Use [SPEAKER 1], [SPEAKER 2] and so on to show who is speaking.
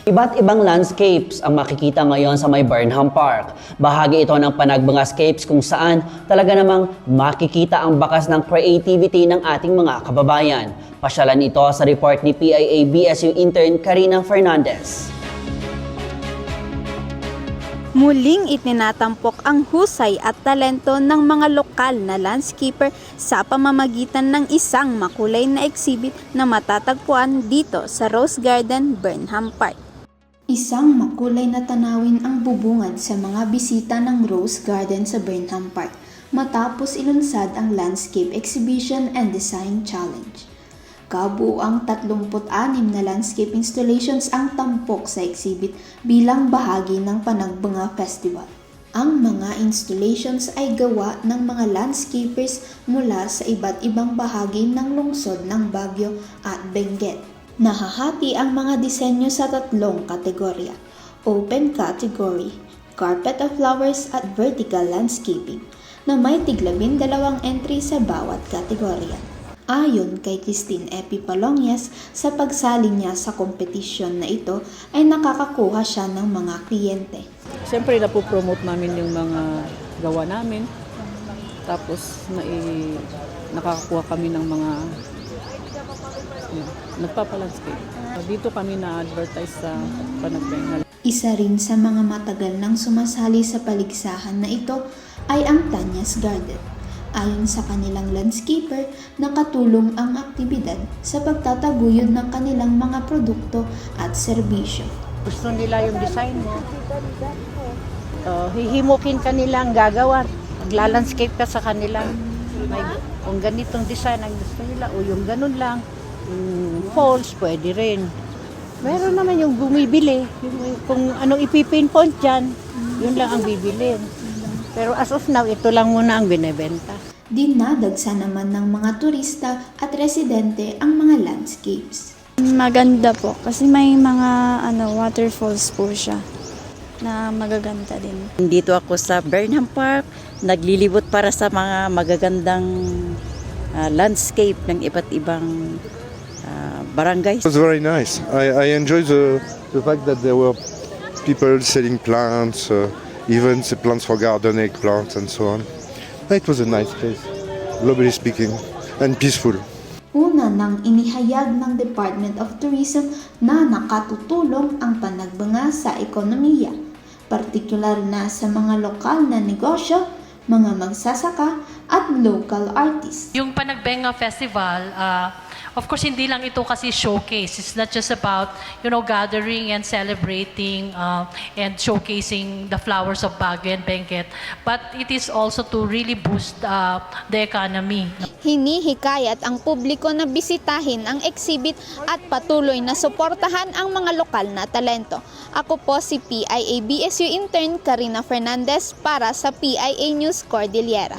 [SPEAKER 1] Iba't ibang landscapes ang makikita ngayon sa may Burnham Park. Bahagi ito ng Panagbungascapes kung saan talaga namang makikita ang bakas ng creativity ng ating mga kababayan. Pasyalan ito sa report ni PIA-BSU intern Karina Fernandez.
[SPEAKER 2] Muling itinatampok ang husay at talento ng mga lokal na landscaper sa pamamagitan ng isang makulay na exhibit na matatagpuan dito sa Rose Garden, Burnham Park. Isang makulay na tanawin ang bubungad sa mga bisita ng Rose Garden sa Burnham Park matapos ilunsad ang Landscape Exhibition and Design Challenge. Kabuuang 36 na landscape installations ang tampok sa exhibit bilang bahagi ng Panagbunga Festival. Ang mga installations ay gawa ng mga landscapers mula sa iba't ibang bahagi ng lungsod ng Baguio at Benguet. Nahahati ang mga disenyo sa tatlong kategorya: Open Category, Carpet of Flowers at Vertical Landscaping, na may tig-12 entry sa bawat kategorya. Ayon kay Christine Epi Palongyas, sa pagsali niya sa kompetisyon na ito ay nakakakuha siya ng mga kliyente.
[SPEAKER 3] Siyempre napopromote namin yung mga gawa namin. Tapos nakakakuha kami ng mga nagpapalandscape. Dito kami na-advertise sa Panagbunga.
[SPEAKER 2] Isa rin sa mga matagal nang sumasali sa paligsahan na ito ay ang Tanyas Garden. Ayon sa kanilang landscaper, nakatulong ang aktibidad sa pagtataguyod ng kanilang mga produkto at serbisyo.
[SPEAKER 4] Gusto nila yung design mo. Hihimukin ka nila ang gagawa. Maglalandscape ka sa kanila. Kung ganitong design ang gusto nila, o yung ganun lang, falls, pwede rin. Meron naman yung bumibili. Kung anong ipipinpoint dyan, yun lang ang bibilin. Pero as of now, ito lang muna ang binebenta.
[SPEAKER 2] Dinadagsa naman ng mga turista at residente ang mga landscapes.
[SPEAKER 5] Maganda po kasi may mga waterfalls po siya na magaganda din.
[SPEAKER 6] Dito ako sa Burnham Park, naglilibot para sa mga magagandang landscape ng iba't ibang barangay.
[SPEAKER 7] It was very nice. I enjoyed the fact that there were people selling plants, even the plants for gardening plants and so on. It was a nice place, globally speaking, and peaceful.
[SPEAKER 2] Una nang inihayag ng Department of Tourism na nakatutulong ang Panagbunga sa ekonomiya, partikular na sa mga lokal na negosyo, mga magsasaka at local artists.
[SPEAKER 8] Yung Panagbunga Festival, of course, hindi lang ito kasi showcase. It's not just about, gathering and celebrating and showcasing the flowers of Baguio and Benguet, but it is also to really boost the economy.
[SPEAKER 2] Hinihikayat ang publiko na bisitahin ang exhibit at patuloy na suportahan ang mga lokal na talento. Ako po si PIA-BSU intern Karina Fernandez para sa PIA News Cordillera.